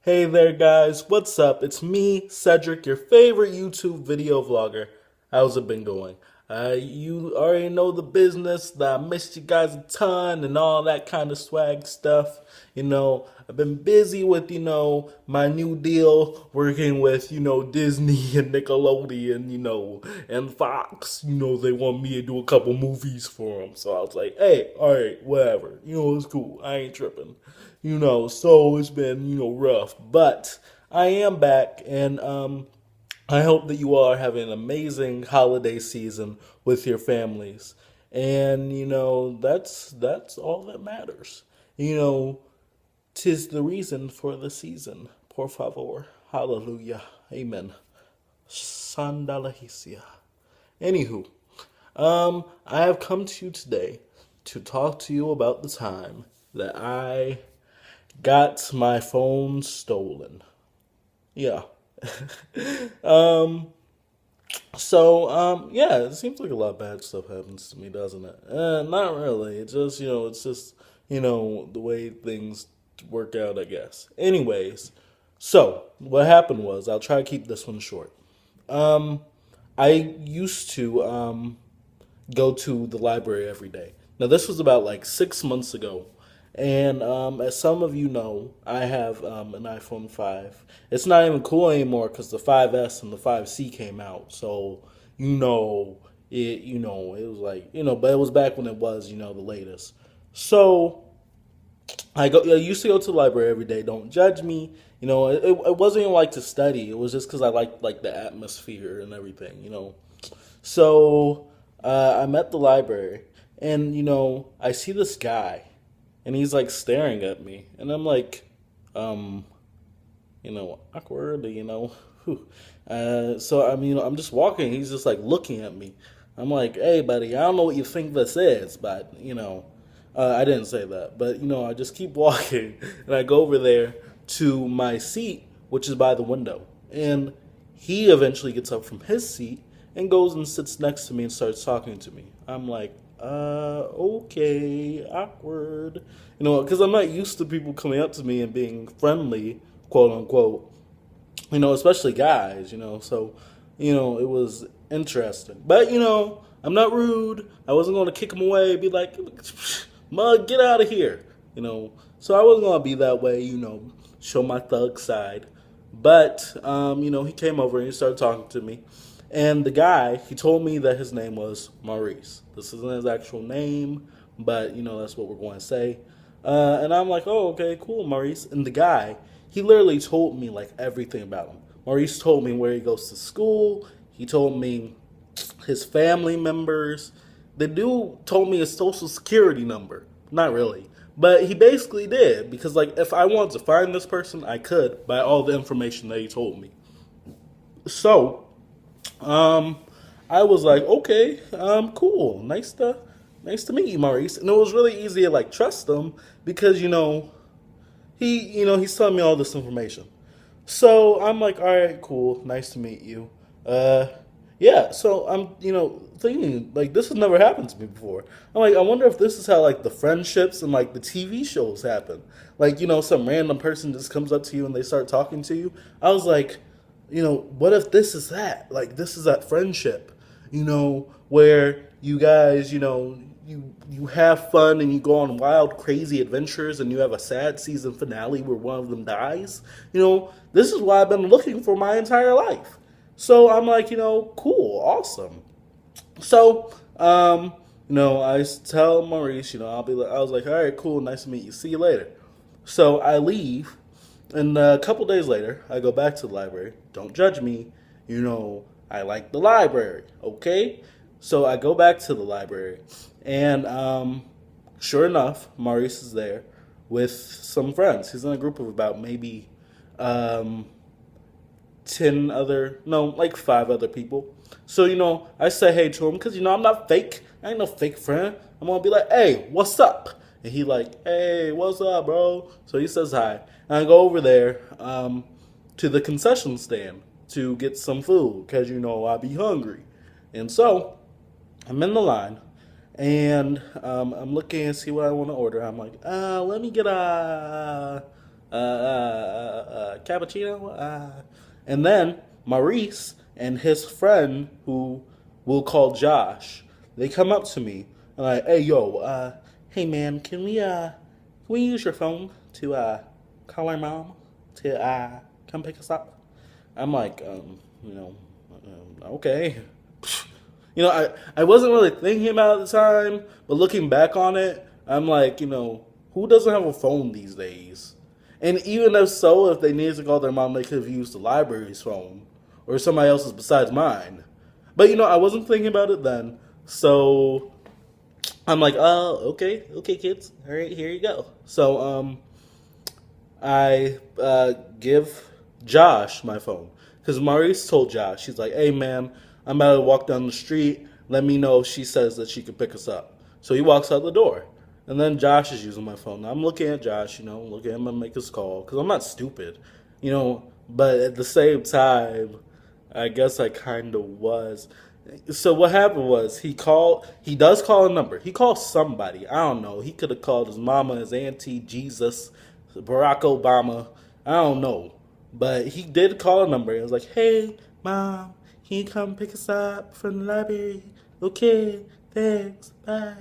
Hey there, guys. What's up? It's me, Cedric, your favorite YouTube video vlogger. How's it been going? You already know the business that I missed you guys a ton and all that kind of swag stuff. I've been busy with, my new deal working with, Disney and Nickelodeon, and Fox. They want me to do a couple movies for them. So I was like, hey, all right, whatever. It's cool. I ain't tripping. So it's been, rough. But I am back, and I hope that you all are having an amazing holiday season with your families. And, that's all that matters. You know, tis the reason for the season. Por favor. Hallelujah. Amen. Sandalahicia. Anywho, I have come to you today to talk to you about the time that I got my phone stolen. Yeah. um, yeah, it seems like a lot of bad stuff happens to me, doesn't it? Not really. It's just the way things work out, I guess. Anyways, so what happened was, I'll try to keep this one short. Um, I used to go to the library every day. Now, this was about like 6 months ago. And as some of you know, I have an iPhone 5. It's not even cool anymore because the 5S and the 5C came out. So, it was like, but it was back when it was, the latest. So, I used to go to the library every day. Don't judge me. It wasn't even like to study. It was just because I liked like the atmosphere and everything. So I'm at the library, and I see this guy, and he's like staring at me, and I'm like, um, awkward, Whew. So I'm just walking. He's just like looking at me. I'm like, hey, buddy, I don't know what you think this is, but I didn't say that, but I just keep walking, and I go over there to my seat, which is by the window, and he eventually gets up from his seat and goes and sits next to me and starts talking to me. I'm like, okay, awkward, because I'm not used to people coming up to me and being friendly, quote unquote, especially guys, so, it was interesting. But, I'm not rude. I wasn't going to kick him away, be like, mug, get out of here, So I wasn't going to be that way, show my thug side. But, he came over and he started talking to me. And the guy, he told me that his name was Maurice. This isn't his actual name, but, that's what we're going to say. And I'm like, oh, okay, cool, Maurice. And the guy, he literally told me, like, everything about him. Maurice told me where he goes to school. He told me his family members. The dude told me his social security number. Not really. But he basically did. Because, like, if I wanted to find this person, I could by all the information that he told me. So, um, I was like, okay, cool. Nice to meet you, Maurice. And it was really easy to, like, trust him because, he's telling me all this information. So I'm like, all right, cool, nice to meet you. Uh, yeah. So I'm, thinking like this has never happened to me before. I'm like, I wonder if this is how like the friendships and like the TV shows happen. Like, some random person just comes up to you and they start talking to you. I was like, what if this is that? Like, this is that friendship, where you guys, you have fun and you go on wild, crazy adventures, and you have a sad season finale where one of them dies. This is what I've been looking for my entire life. So I'm like, cool, awesome. So, I tell Maurice, I was like, all right, cool, nice to meet you. See you later. So I leave, and a couple days later, I go back to the library. Don't judge me. I like the library, okay? So I go back to the library, and sure enough, Maurice is there with some friends. He's in a group of about maybe um, 10 other, no, like 5 other people. So, I say hey to him because, I'm not fake. I ain't no fake friend. I'm going to be like, hey, what's up? And he like, hey, what's up, bro? So he says hi. And I go over there to the concession stand to get some food because, I be hungry. And so I'm in the line and I'm looking and see what I want to order. I'm like, let me get a cappuccino? And then Maurice and his friend, who we'll call Josh, they come up to me and like, hey, yo, hey, man, can we use your phone to, call our mom to, come pick us up? I'm like, okay. I wasn't really thinking about it at the time, but looking back on it, I'm like, who doesn't have a phone these days? And even if so, if they needed to call their mom, they could have used the library's phone or somebody else's besides mine. But, I wasn't thinking about it then. So I'm like, oh, okay, kids. All right, here you go. So I give Josh my phone. Because Maurice told Josh, she's like, hey, man, I'm about to walk down the street. Let me know if she says that she could pick us up. So he walks out the door. And then Josh is using my phone. Now I'm looking at Josh, looking at him and make his call. Because I'm not stupid, But at the same time, I guess I kind of was. So what happened was he does call a number. He calls somebody. I don't know. He could have called his mama, his auntie, Jesus, Barack Obama. I don't know. But he did call a number. It was like, hey, Mom, can you come pick us up from the library? Okay, thanks, bye.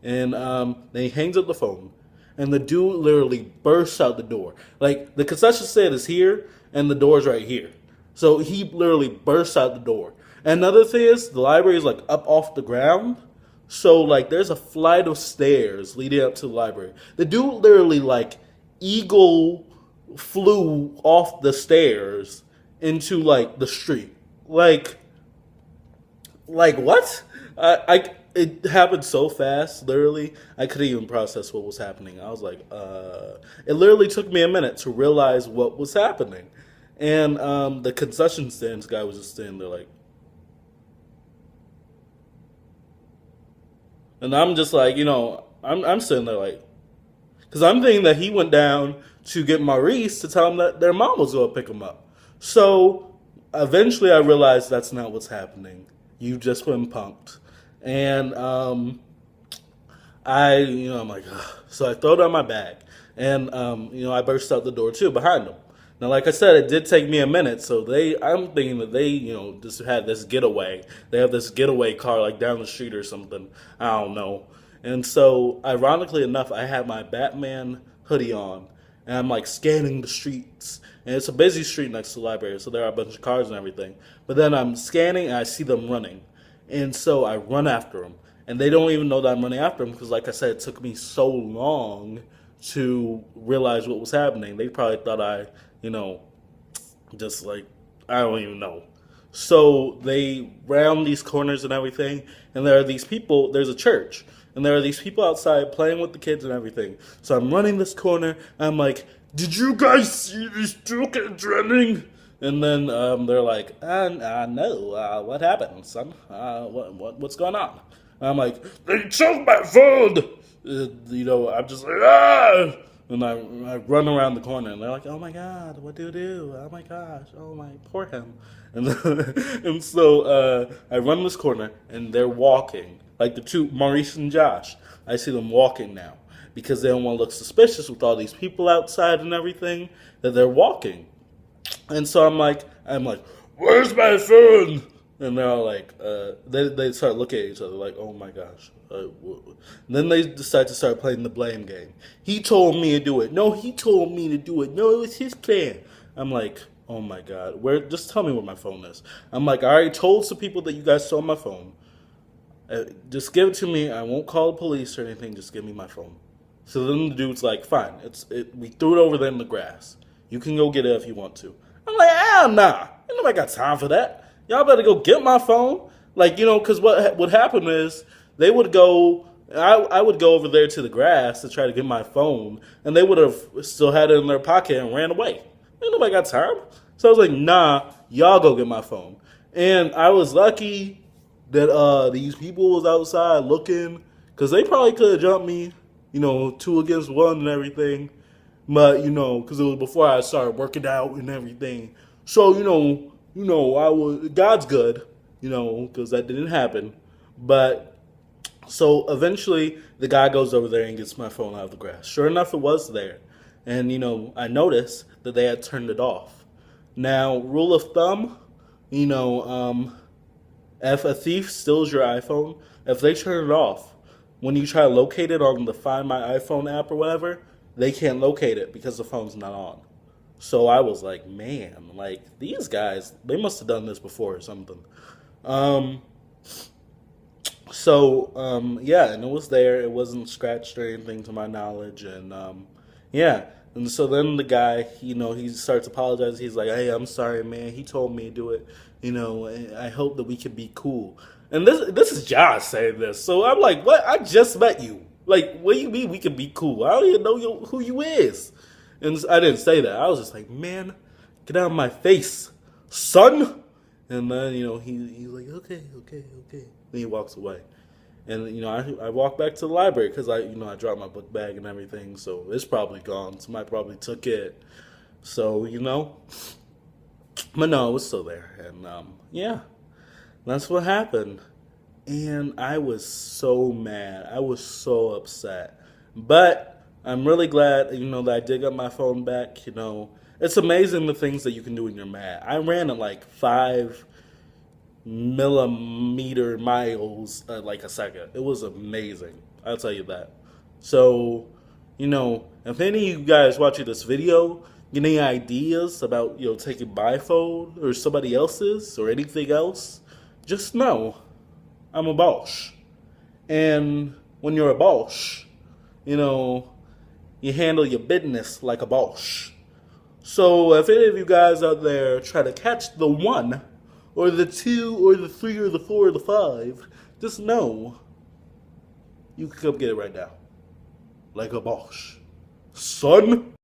And then he hangs up the phone. And the dude literally bursts out the door. Like, the concession stand is here, and the door's right here. So he literally bursts out the door. And another thing is, the library is, like, up off the ground. So, like, there's a flight of stairs leading up to the library. The dude literally, like, eagle flew off the stairs into, like, the street. Like what? It happened so fast, literally, I couldn't even process what was happening. I was like, it literally took me a minute to realize what was happening. And the concession stands guy was just standing there like, and I'm just like, I'm sitting there like, because I'm thinking that he went down to get Maurice to tell him that their mom was going to pick him up. So eventually I realized that's not what's happening. You just been punked. And I'm like, ugh. So I throw down my bag. And, I burst out the door too behind them. Now, like I said, it did take me a minute. So I'm thinking that they, just had this getaway. They have this getaway car like down the street or something. I don't know. And so, ironically enough, I had my Batman hoodie on. And I'm like scanning the streets. And it's a busy street next to the library, so there are a bunch of cars and everything. But then I'm scanning and I see them running. And so I run after them. And they don't even know that I'm running after them because, like I said, it took me so long to realize what was happening. They probably thought I, just like, I don't even know. So they round these corners and everything. And there are these people, there's a church. And there are these people outside playing with the kids and everything. So I'm running this corner. I'm like, did you guys see these two kids running? And then they're like, no, what happened, son? What's going on? And I'm like, they took my phone! I'm just like, ah! And I run around the corner, and they're like, oh my God, what do you do? Oh my gosh, oh my, poor him. And so I run this corner, and they're walking. Like the two, Maurice and Josh. I see them walking now. Because they don't want to look suspicious with all these people outside and everything, that they're walking. And so I'm like, where's my phone? And they're all like, they start looking at each other like, oh my gosh. And then they decide to start playing the blame game. He told me to do it. No, he told me to do it. No, it was his plan. I'm like, oh my God. Just tell me where my phone is. I'm like, I already told some people that you guys stole my phone. Just give it to me. I won't call the police or anything. Just give me my phone. So then the dude's like, fine. We threw it over there in the grass. You can go get it if you want to. I'm like, nah. Ain't nobody got time for that. Y'all better go get my phone. Like, because what would happen is they would go, I would go over there to the grass to try to get my phone, and they would have still had it in their pocket and ran away. Ain't nobody got time. So I was like, nah, y'all go get my phone. And I was lucky that these people was outside looking, because they probably could have jumped me, 2 against 1 and everything. But, because it was before I started working out and everything. So, I was, God's good, because that didn't happen. But, so eventually the guy goes over there and gets my phone out of the grass. Sure enough, it was there. And, I noticed that they had turned it off. Now, rule of thumb, if a thief steals your iPhone, if they turn it off, when you try to locate it on the Find My iPhone app or whatever, they can't locate it because the phone's not on. So I was like, man, like these guys, they must have done this before or something. Um, yeah, and it was there. It wasn't scratched or anything to my knowledge, and yeah. And so then the guy, he starts apologizing. He's like, "Hey, I'm sorry, man. He told me to do it. And I hope that we can be cool." And this is Josh saying this. So I'm like, "What? I just met you. Like, what do you mean we can be cool? I don't even know who you is." And I didn't say that. I was just like, "Man, get out of my face, son." And then he's like, "Okay, okay, okay." Then he walks away. And I walk back to the library because I dropped my book bag and everything, so it's probably gone. Somebody probably took it. So but no, it was still there, and yeah, that's what happened. And I was so mad. I was so upset. But I'm really glad that I did get my phone back. It's amazing the things that you can do when you're mad. I ran at like 5 millimeter miles like a second. It was amazing. I'll tell you that. So, if any of you guys watching this video get any ideas about, taking my phone or somebody else's or anything else, just know I'm a boss. And when you're a boss, you handle your business like a boss. So if any of you guys out there try to catch the one, or the 2, or the 3, or the 4, or the 5, just know you can come get it right now. Like a boss. Son!